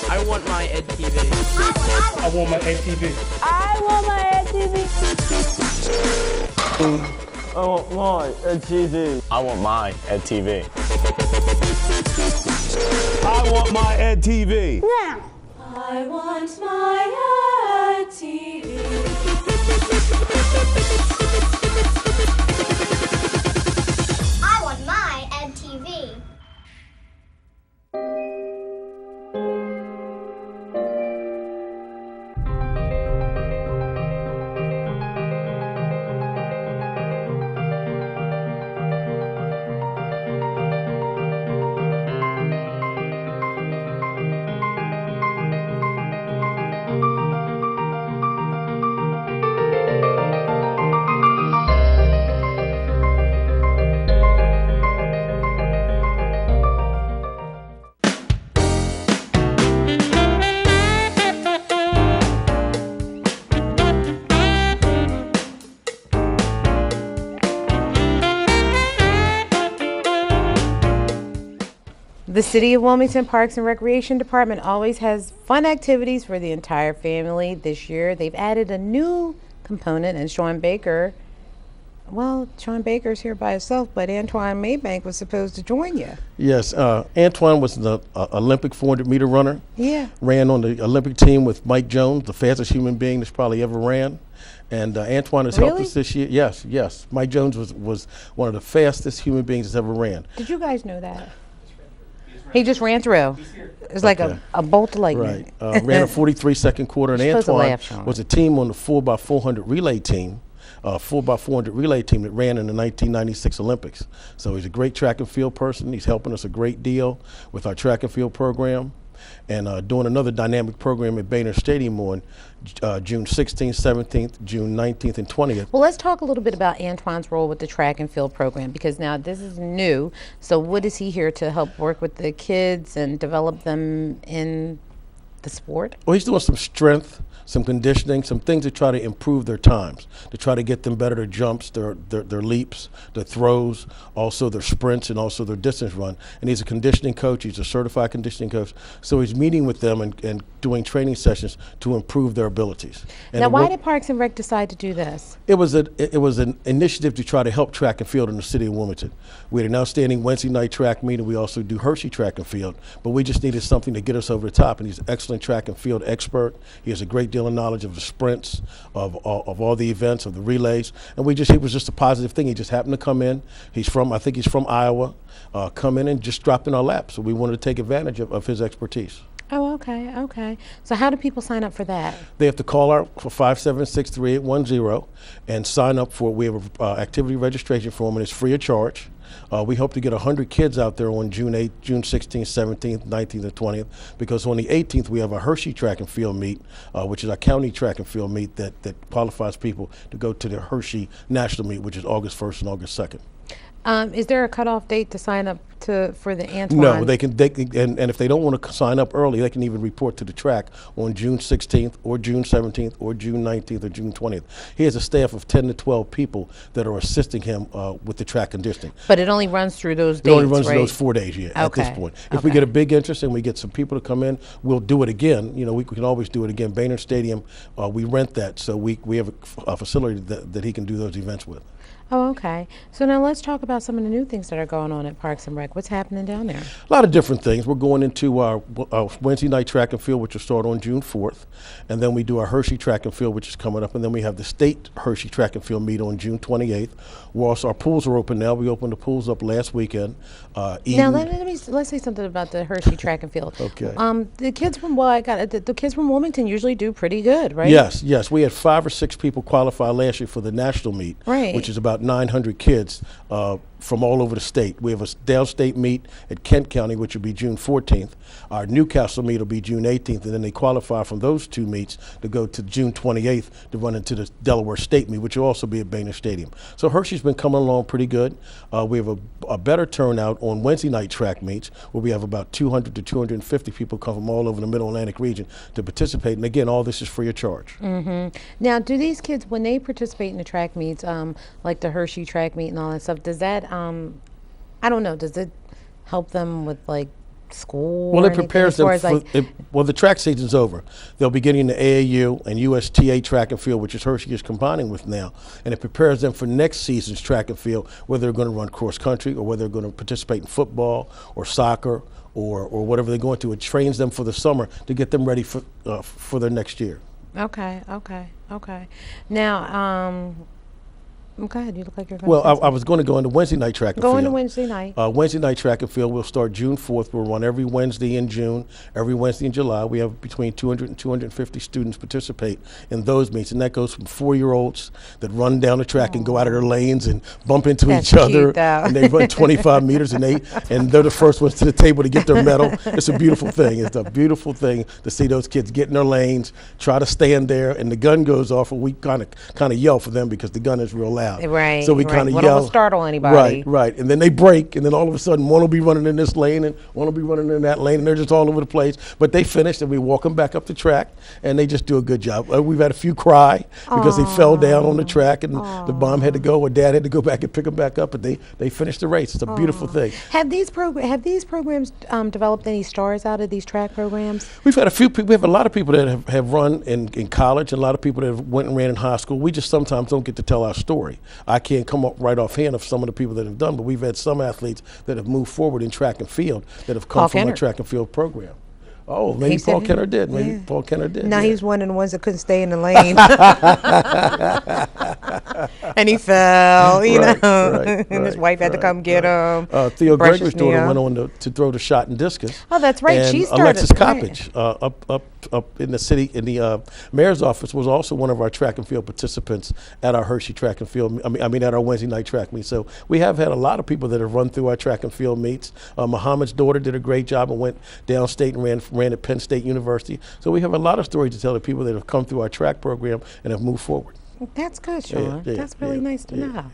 I want my Ed TV. I want my Ed TV. I want my Ed TV. I want my Ed TV. I want my Ed TV. I want my Ed TV. Now. I want my Ed TV. I want my Ed TV. The City of Wilmington Parks and Recreation Department always has fun activities for the entire family. This year, they've added a new component, and Sean Baker's here by himself, but Antoine Maybank was supposed to join you. Yes, Antoine was the Olympic 400-meter runner. Yeah. Ran on the Olympic team with Mike Jones, the fastest human being that's probably ever ran. And Antoine has helped us this year. Yes. Mike Jones was one of the fastest human beings that's ever ran. Did you guys know that? He just ran through. It's like a bolt of lightning. Right. Ran a 43-second quarter, and You're supposed to Antoine laugh, Sean. was a team on the 4x400 relay team. 4x400 relay team that ran in the 1996 Olympics. So he's a great track and field person. He's helping us a great deal with our track and field program, and doing another dynamic program at Boehner Stadium on June 16th, 17th, June 19th, and 20th. Well, let's talk a little bit about Antoine's role with the track and field program, because now this is new. So what is he here to help work with the kids and develop them in the sport? Well, he's doing some strength, some conditioning, some things to try to improve their times, to try to get them better, their jumps, their leaps, their throws, also their sprints, and also their distance run. And he's a conditioning coach. He's a certified conditioning coach. So he's meeting with them and doing training sessions to improve their abilities. And now, why did Parks and Rec decide to do this? It was an initiative to try to help track and field in the city of Wilmington. We had an outstanding Wednesday night track meet, and we also do Hershey track and field. But we just needed something to get us over the top. And he's an excellent track and field expert. He has a great deal of knowledge of the sprints, of all the events, of the relays, and it was just a positive thing. He just happened to come in. I think he's from Iowa, come in and just dropped in our lap. So we wanted to take advantage of his expertise. Oh, okay, okay. So how do people sign up for that? They have to call out for 576-3810 and sign up for, we have an activity registration form, and it's free of charge. We hope to get 100 kids out there on June 8th, June 16th, 17th, 19th, and 20th, because on the 18th we have a Hershey track and field meet, which is our county track and field meet that qualifies people to go to the Hershey national meet, which is August 1st and August 2nd. Is there a cutoff date to sign up for the Antoine? No, they can and if they don't want to sign up early, they can even report to the track on June 16th or June 17th or June 19th or June 20th. He has a staff of 10 to 12 people that are assisting him with the track conditioning. But it only runs through those days, It only runs right? through those 4 days, at this point. If we get a big interest and we get some people to come in, we'll do it again. You know, we can always do it again. Boehner Stadium, we rent that, so we have a facility that he can do those events with. Oh, okay. So now let's talk about some of the new things that are going on at Parks and Rec. What's happening down there? A lot of different things. We're going into our Wednesday night track and field, which will start on June 4th. And then we do our Hershey track and field, which is coming up. And then we have the state Hershey track and field meet on June 28th. Our pools are open now. We opened the pools up last weekend. Now let's say something about the Hershey track and field. Okay. The kids from the kids from Wilmington usually do pretty good, right? Yes. We had 5 or 6 people qualify last year for the national meet, right, which is about 900 kids from all over the state. We have a downstate meet at Kent County, which will be June 14th. Our Newcastle meet will be June 18th, and then they qualify from those 2 meets to go to June 28th to run into the Delaware State meet, which will also be at Boehner Stadium. So Hershey's been coming along pretty good. We have a better turnout on Wednesday night track meets, where we have about 200 to 250 people come from all over the Middle Atlantic region to participate. And again, all this is free of charge. Mm-hmm. Now, do these kids, when they participate in the track meets, like the Hershey track meet and all that stuff, does that, I don't know, does it help them with like school? Well, it or prepares them for, like the track season's over. They'll be getting the AAU and USTA track and field, which is Hershey is combining with now. And it prepares them for next season's track and field, whether they're going to run cross country or whether they're going to participate in football or soccer or whatever they're going to. It trains them for the summer to get them ready for their next year. Okay. Now, go ahead. You look like you're going to I was going to go into Wednesday night track and field. Go into Wednesday night. Wednesday night track and field, we'll start June 4th. We'll run every Wednesday in June, every Wednesday in July. We have between 200 and 250 students participate in those meets, and that goes from 4-year-olds that run down the track and go out of their lanes and bump into each other. And they run 25 meters, and they're the first ones to the table to get their medal. It's a beautiful thing. It's a beautiful thing to see those kids get in their lanes, try to stand there, and the gun goes off, and we kind of yell for them because the gun is real loud. Right. So we kind of One yell. will startle anybody. Right. And then they break, and then all of a sudden one will be running in this lane and one will be running in that lane, and they're just all over the place. But they finish, and we walk them back up the track, and they just do a good job. We've had a few cry because they fell down on the track, and the mom had to go, or dad had to go back and pick them back up, but they finished the race. It's a beautiful thing. Have these programs developed any stars out of these track programs? We've had a few people. We have a lot of people that have run in college, and a lot of people that have went and ran in high school. We just sometimes don't get to tell our story. I can't come up right offhand of some of the people that have done, but we've had some athletes that have moved forward in track and field that have come from a track and field program. Oh, maybe Paul Kenner did. Maybe Paul Kenner did. No, yeah. he was one of the ones that couldn't stay in the lane. And he fell, you know, and his wife had to come get him. Theo Gregory's daughter went on to throw the shot and discus. Oh, that's right. And She started. Alexis Coppage, up in the city, in the mayor's office, was also one of our track and field participants at our Hershey track and field. I mean, at our Wednesday night track meet. So we have had a lot of people that have run through our track and field meets. Muhammad's daughter did a great job and went downstate and ran at Penn State University. So we have a lot of stories to tell the people that have come through our track program and have moved forward. That's good, Sean. That's really nice to know.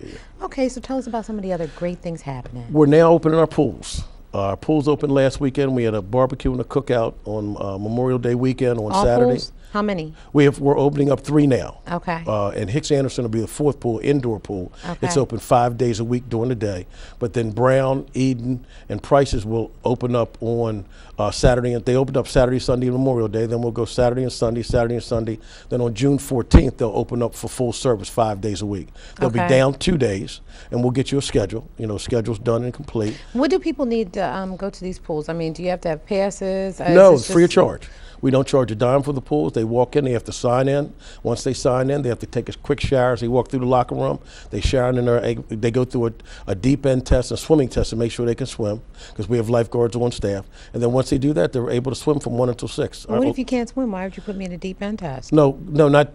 Okay, so tell us about some of the other great things happening. We're now opening our pools. Our pools opened last weekend. We had a barbecue and a cookout on Memorial Day weekend on Saturday. Pools? How many? We're opening up 3 now. Okay. And Hicks Anderson will be the 4th pool, indoor pool. Okay. It's open 5 days a week during the day. But then Brown, Eden, and Price's will open up on Saturday. They opened up Saturday, Sunday, and Memorial Day. Then we'll go Saturday and Sunday, Saturday and Sunday. Then on June 14th, they'll open up for full service 5 days a week. They'll be down 2 days, and we'll get you a schedule. You know, schedule's done and complete. What do people need to go to these pools? I mean, do you have to have passes? No, it's free of charge. We don't charge a dime for the pools. They walk in, they have to sign in. Once they sign in, they have to take a quick shower as they walk through the locker room. They shower in there, they go through a deep end test, a swimming test to make sure they can swim, because we have lifeguards on staff. And then once they do that, they're able to swim from 1 until 6. What if you can't swim? Why would you put me in a deep end test? No,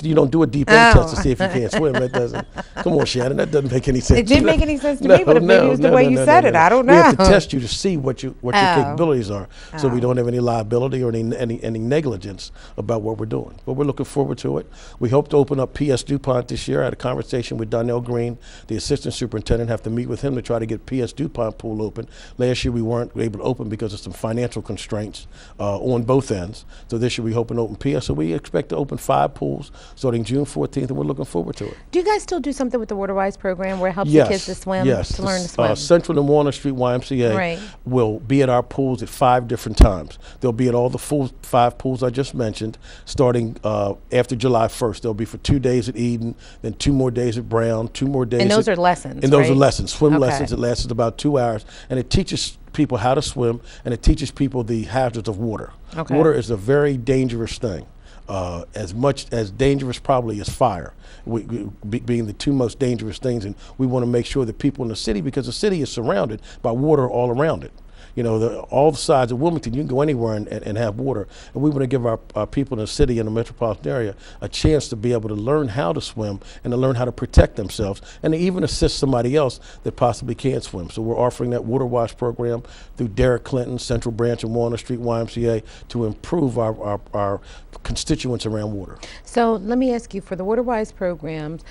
you don't do a deep end test to see if you can't swim. That doesn't, come on, Shannon, that doesn't make any sense. It didn't make any sense to me, but maybe it was the way you said it. I don't know. We have to test you to see what your capabilities are, so we don't have any liability or any negligence about what we're doing. But we're looking forward to it. We hope to open up P.S. DuPont this year. I had a conversation with Donnell Green, the assistant superintendent. Have to meet with him to try to get P.S. DuPont pool open. Last year we weren't able to open because of some financial constraints on both ends. So this year we hope to open P.S. So we expect to open 5 pools starting June 14th, and we're looking forward to it. Do you guys still do something with the WaterWise program where it helps the kids to swim, to learn to swim? Central and Walnut Street YMCA will be at our pools at 5 different times. They'll be at all the 5 pools I just mentioned, starting after July 1st. They'll be for 2 days at Eden, then 2 more days at Brown, 2 more days. And those are lessons, And those are lessons, swim lessons. It lasts about 2 hours, and it teaches people how to swim, and it teaches people the hazards of water. Water is a very dangerous thing. As much as dangerous probably as fire, being the 2 most dangerous things. And we want to make sure that people in the city, because the city is surrounded by water all around it. You know, all the sides of Wilmington, you can go anywhere and have water. And we want to give our people in the city and the metropolitan area a chance to be able to learn how to swim and to learn how to protect themselves and to even assist somebody else that possibly can't swim. So we're offering that WaterWise program through Derek Clinton, Central Branch and Walnut Street YMCA to improve our constituents around water. So let me ask you, for the WaterWise programs,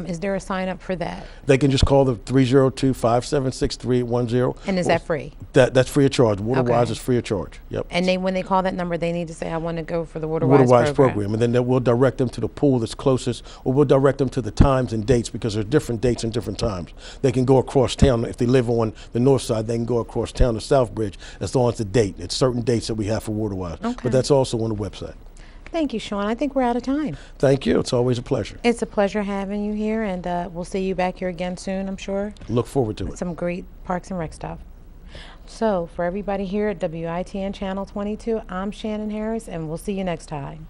is there a sign up for that? They can just call the 302-576-3810. And is that free? That's free of charge. WaterWise is free of charge. Yep. And when they call that number, they need to say, I want to go for the WaterWise program. And then we'll direct them to the pool that's closest, or we'll direct them to the times and dates, because there's different dates and different times. They can go across town. If they live on the north side, they can go across town to Southbridge as long as the date. It's certain dates that we have for WaterWise. But that's also on the website. Thank you, Sean. I think we're out of time. Thank you. It's always a pleasure. It's a pleasure having you here, and we'll see you back here again soon, I'm sure. Look forward to it. Some great Parks and Rec stuff. So for everybody here at WITN Channel 22, I'm Shannan Harris, and we'll see you next time.